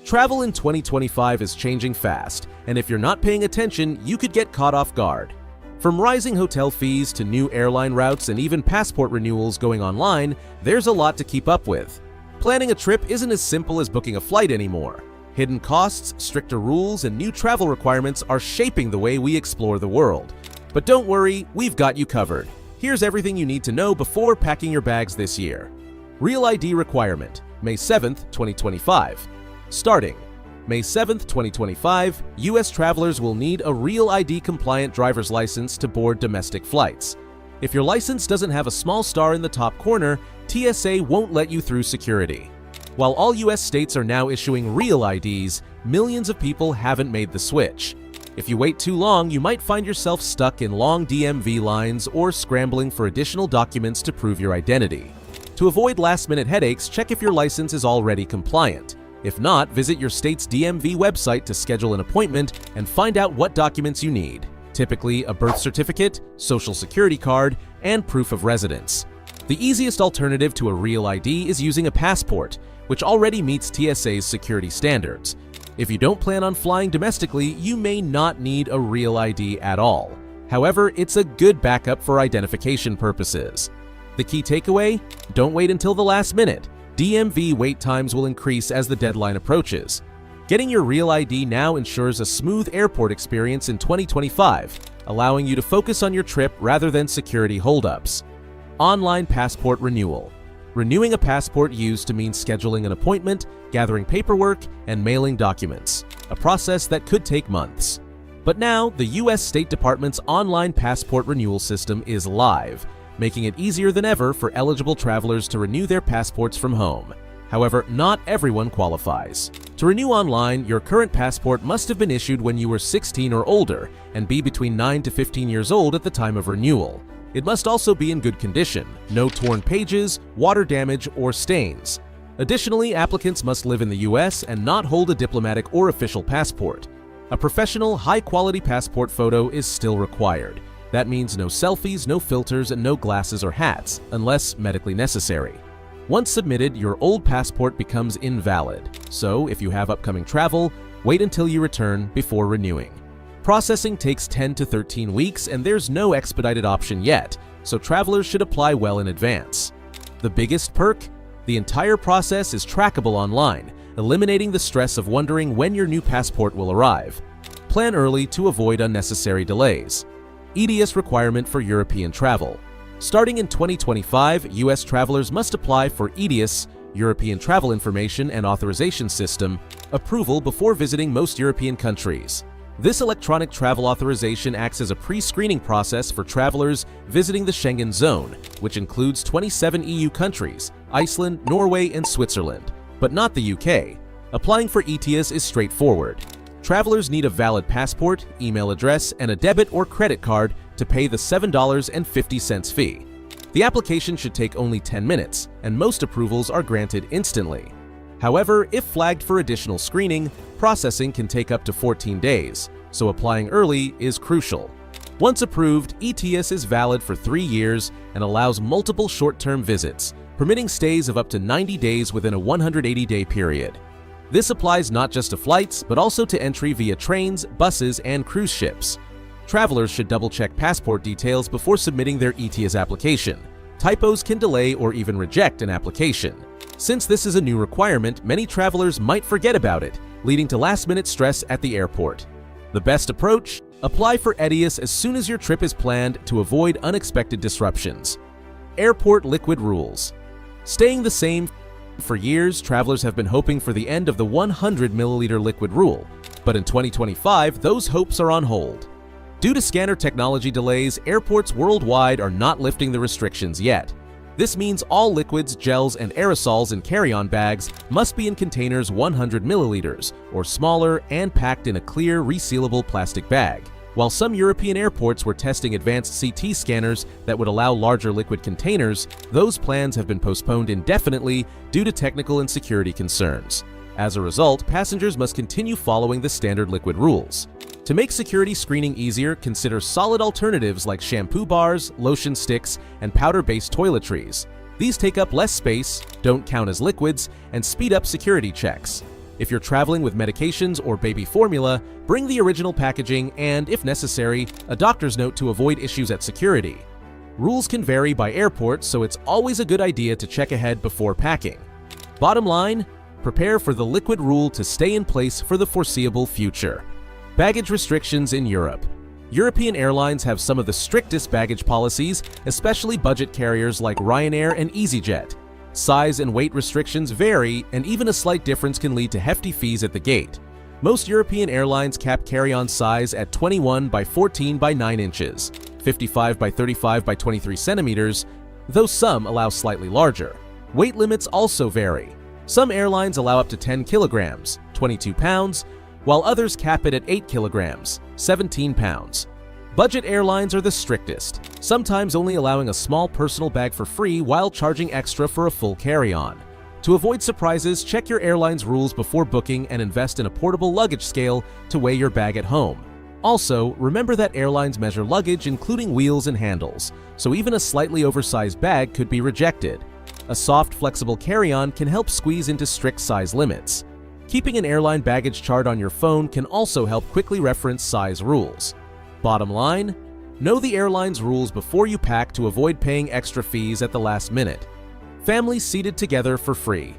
Travel in 2025 is changing fast, and if you're not paying attention, you could get caught off guard. From rising hotel fees to new airline routes and even passport renewals going online, there's a lot to keep up with. Planning a trip isn't as simple as booking a flight anymore. Hidden costs, stricter rules, and new travel requirements are shaping the way we explore the world. But don't worry, we've got you covered. Here's everything you need to know before packing your bags this year. Real ID requirement, May 7th, 2025. Starting May 7th, 2025, U.S. travelers will need a Real ID-compliant driver's license to board domestic flights. If your license doesn't have a small star in the top corner, TSA won't let you through security. While all U.S. states are now issuing Real IDs, millions of people haven't made the switch. If you wait too long, you might find yourself stuck in long DMV lines or scrambling for additional documents to prove your identity. To avoid last-minute headaches, check if your license is already compliant. If not, visit your state's DMV website to schedule an appointment and find out what documents you need, typically a birth certificate, social security card, and proof of residence. The easiest alternative to a Real ID is using a passport, which already meets TSA's security standards. If you don't plan on flying domestically, you may not need a Real ID at all. However, it's a good backup for identification purposes. The key takeaway? Don't wait until the last minute. DMV wait times will increase as the deadline approaches. Getting your Real ID now ensures a smooth airport experience in 2025, allowing you to focus on your trip rather than security holdups. Online passport renewal. Renewing a passport used to mean scheduling an appointment, gathering paperwork, and mailing documents, a process that could take months. But now, the U.S. State Department's online passport renewal system is live, making it easier than ever for eligible travelers to renew their passports from home. However, not everyone qualifies. To renew online, your current passport must have been issued when you were 16 or older and be between 9 to 15 years old at the time of renewal. It must also be in good condition, no torn pages, water damage, or stains. Additionally, applicants must live in the U.S. and not hold a diplomatic or official passport. A professional, high-quality passport photo is still required. That means no selfies, no filters, and no glasses or hats, unless medically necessary. Once submitted, your old passport becomes invalid. So, if you have upcoming travel, wait until you return before renewing. Processing takes 10 to 13 weeks, and there's no expedited option yet, so travelers should apply well in advance. The biggest perk? The entire process is trackable online, eliminating the stress of wondering when your new passport will arrive. Plan early to avoid unnecessary delays. ETIAS requirement for European travel. Starting in 2025, U.S. travelers must apply for ETIAS, European Travel Information and Authorization System, approval before visiting most European countries. This electronic travel authorization acts as a pre-screening process for travelers visiting the Schengen zone, which includes 27 EU countries, Iceland, Norway, and Switzerland, but not the UK. Applying for ETIAS is straightforward. Travelers need a valid passport, email address, and a debit or credit card to pay the $7.50 fee. The application should take only 10 minutes, and most approvals are granted instantly. However, if flagged for additional screening, processing can take up to 14 days, so applying early is crucial. Once approved, ETIAS is valid for 3 years and allows multiple short-term visits, permitting stays of up to 90 days within a 180-day period. This applies not just to flights, but also to entry via trains, buses, and cruise ships. Travelers should double-check passport details before submitting their ETIAS application. Typos can delay or even reject an application. Since this is a new requirement, many travelers might forget about it, leading to last-minute stress at the airport. The best approach? Apply for ETIAS as soon as your trip is planned to avoid unexpected disruptions. Airport liquid rules. Staying the same for years, travelers have been hoping for the end of the 100 milliliter liquid rule, but in 2025, those hopes are on hold. Due to scanner technology delays, airports worldwide are not lifting the restrictions yet. This means all liquids, gels, and aerosols in carry-on bags must be in containers 100 milliliters or smaller and packed in a clear, resealable plastic bag. While some European airports were testing advanced CT scanners that would allow larger liquid containers, those plans have been postponed indefinitely due to technical and security concerns. As a result, passengers must continue following the standard liquid rules. To make security screening easier, consider solid alternatives like shampoo bars, lotion sticks, and powder-based toiletries. These take up less space, don't count as liquids, and speed up security checks. If you're traveling with medications or baby formula, bring the original packaging and, if necessary, a doctor's note to avoid issues at security. Rules can vary by airport, so it's always a good idea to check ahead before packing. Bottom line, prepare for the liquid rule to stay in place for the foreseeable future. Baggage restrictions in Europe. European airlines have some of the strictest baggage policies, especially budget carriers like Ryanair and EasyJet. Size and weight restrictions vary, and even a slight difference can lead to hefty fees at the gate. Most European airlines cap carry-on size at 21 by 14 by 9 inches, 55 by 35 by 23 centimeters, though some allow slightly larger. Weight limits also vary. Some airlines allow up to 10 kilograms, 22 pounds, while others cap it at 8 kilograms, 17 pounds. Budget airlines are the strictest, sometimes only allowing a small personal bag for free while charging extra for a full carry-on. To avoid surprises, check your airline's rules before booking and invest in a portable luggage scale to weigh your bag at home. Also, remember that airlines measure luggage including wheels and handles, so even a slightly oversized bag could be rejected. A soft, flexible carry-on can help squeeze into strict size limits. Keeping an airline baggage chart on your phone can also help quickly reference size rules. Bottom line, know the airline's rules before you pack to avoid paying extra fees at the last minute. Families seated together for free.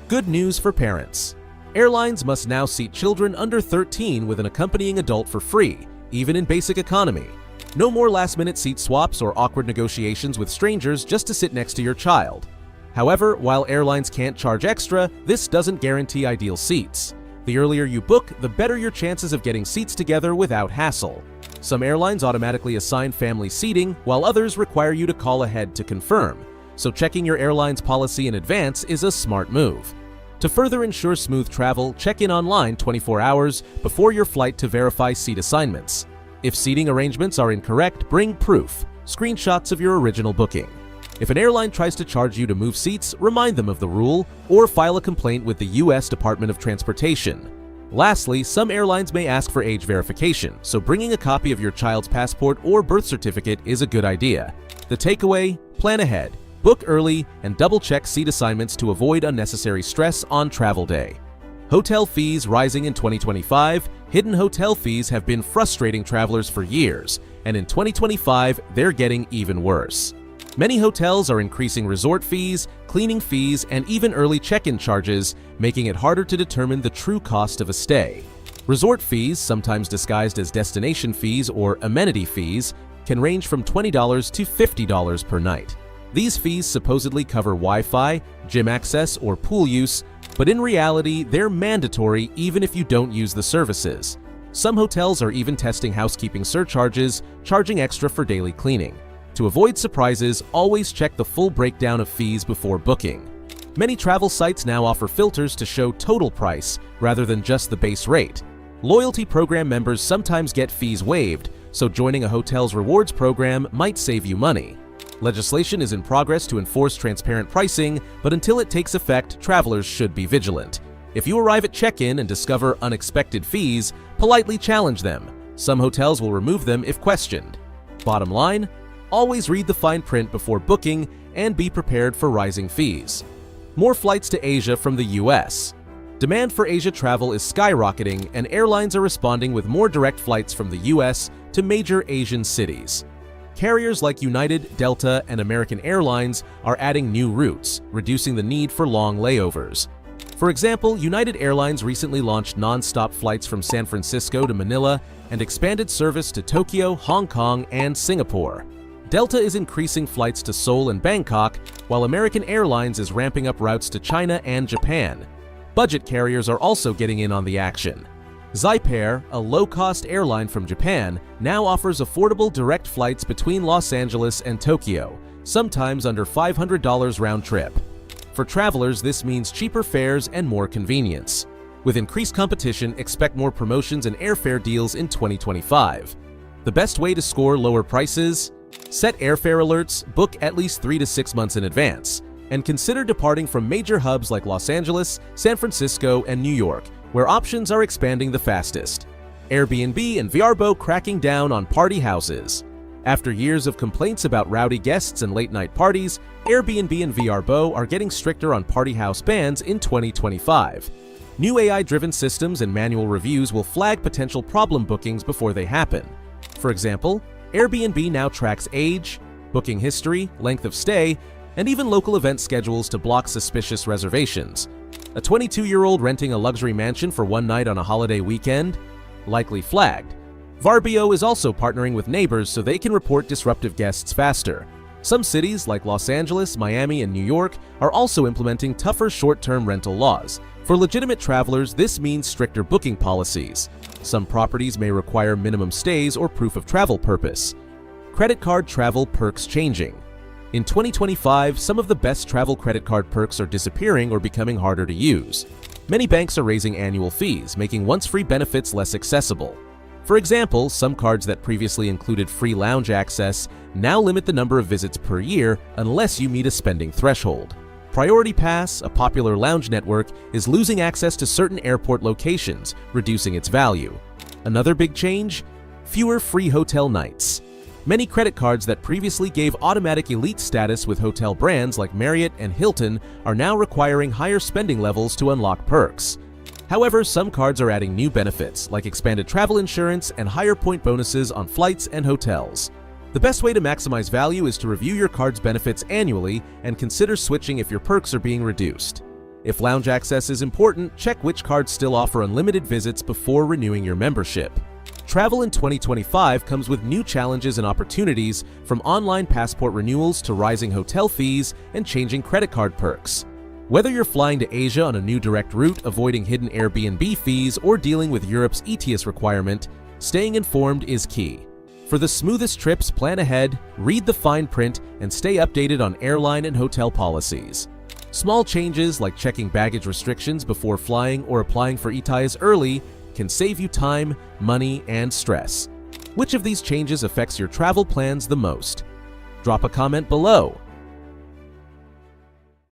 Good news for parents. Airlines must now seat children under 13 with an accompanying adult for free, even in basic economy. No more last-minute seat swaps or awkward negotiations with strangers just to sit next to your child. However, while airlines can't charge extra, this doesn't guarantee ideal seats. The earlier you book, the better your chances of getting seats together without hassle. Some airlines automatically assign family seating, while others require you to call ahead to confirm, so checking your airline's policy in advance is a smart move. To further ensure smooth travel, check in online 24 hours before your flight to verify seat assignments. If seating arrangements are incorrect, bring proof, screenshots of your original booking. If an airline tries to charge you to move seats, remind them of the rule or file a complaint with the U.S. Department of Transportation. Lastly, some airlines may ask for age verification, so bringing a copy of your child's passport or birth certificate is a good idea. The takeaway: plan ahead, book early, and double-check seat assignments to avoid unnecessary stress on travel day. Hotel fees rising in 2025. Hidden hotel fees have been frustrating travelers for years, and in 2025, they're getting even worse. Many hotels are increasing resort fees, cleaning fees, and even early check-in charges, making it harder to determine the true cost of a stay. Resort fees, sometimes disguised as destination fees or amenity fees, can range from $20 to $50 per night. These fees supposedly cover Wi-Fi, gym access, or pool use, but in reality, they're mandatory even if you don't use the services. Some hotels are even testing housekeeping surcharges, charging extra for daily cleaning. To avoid surprises, always check the full breakdown of fees before booking. Many travel sites now offer filters to show total price rather than just the base rate. Loyalty program members sometimes get fees waived, so joining a hotel's rewards program might save you money. Legislation is in progress to enforce transparent pricing, but until it takes effect, travelers should be vigilant. If you arrive at check-in and discover unexpected fees, politely challenge them. Some hotels will remove them if questioned. Bottom line, always read the fine print before booking and be prepared for rising fees. More flights to Asia from the US. Demand for Asia travel is skyrocketing, and airlines are responding with more direct flights from the US to major Asian cities. Carriers like United, Delta, and American Airlines are adding new routes, reducing the need for long layovers. For example, United Airlines recently launched non-stop flights from San Francisco to Manila and expanded service to Tokyo, Hong Kong, and Singapore. Delta is increasing flights to Seoul and Bangkok, while American Airlines is ramping up routes to China and Japan. Budget carriers are also getting in on the action. Zypair, a low-cost airline from Japan, now offers affordable direct flights between Los Angeles and Tokyo, sometimes under $500 round trip. For travelers, this means cheaper fares and more convenience. With increased competition, expect more promotions and airfare deals in 2025. The best way to score lower prices? Set airfare alerts, book at least 3 to 6 months in advance, and consider departing from major hubs like Los Angeles, San Francisco, and New York, where options are expanding the fastest. Airbnb and Vrbo cracking down on party houses. After years of complaints about rowdy guests and late-night parties, Airbnb and Vrbo are getting stricter on party house bans in 2025. New AI-driven systems and manual reviews will flag potential problem bookings before they happen. For example, Airbnb now tracks age, booking history, length of stay, and even local event schedules to block suspicious reservations. A 22-year-old renting a luxury mansion for one night on a holiday weekend? Likely flagged. Vrbo is also partnering with neighbors so they can report disruptive guests faster. Some cities like Los Angeles, Miami, and New York are also implementing tougher short-term rental laws. For legitimate travelers, this means stricter booking policies. Some properties may require minimum stays or proof of travel purpose. Credit card travel perks changing. In 2025, some of the best travel credit card perks are disappearing or becoming harder to use. Many banks are raising annual fees, making once-free benefits less accessible. For example, some cards that previously included free lounge access now limit the number of visits per year unless you meet a spending threshold. Priority Pass, a popular lounge network, is losing access to certain airport locations, reducing its value. Another big change? Fewer free hotel nights. Many credit cards that previously gave automatic elite status with hotel brands like Marriott and Hilton are now requiring higher spending levels to unlock perks. However, some cards are adding new benefits, like expanded travel insurance and higher point bonuses on flights and hotels. The best way to maximize value is to review your card's benefits annually and consider switching if your perks are being reduced. If lounge access is important, check which cards still offer unlimited visits before renewing your membership. Travel in 2025 comes with new challenges and opportunities, from online passport renewals to rising hotel fees and changing credit card perks. Whether you're flying to Asia on a new direct route, avoiding hidden Airbnb fees, or dealing with Europe's ETIAS requirement, staying informed is key. For the smoothest trips, plan ahead, read the fine print, and stay updated on airline and hotel policies. Small changes like checking baggage restrictions before flying or applying for ETIAS early can save you time, money, and stress. Which of these changes affects your travel plans the most? Drop a comment below.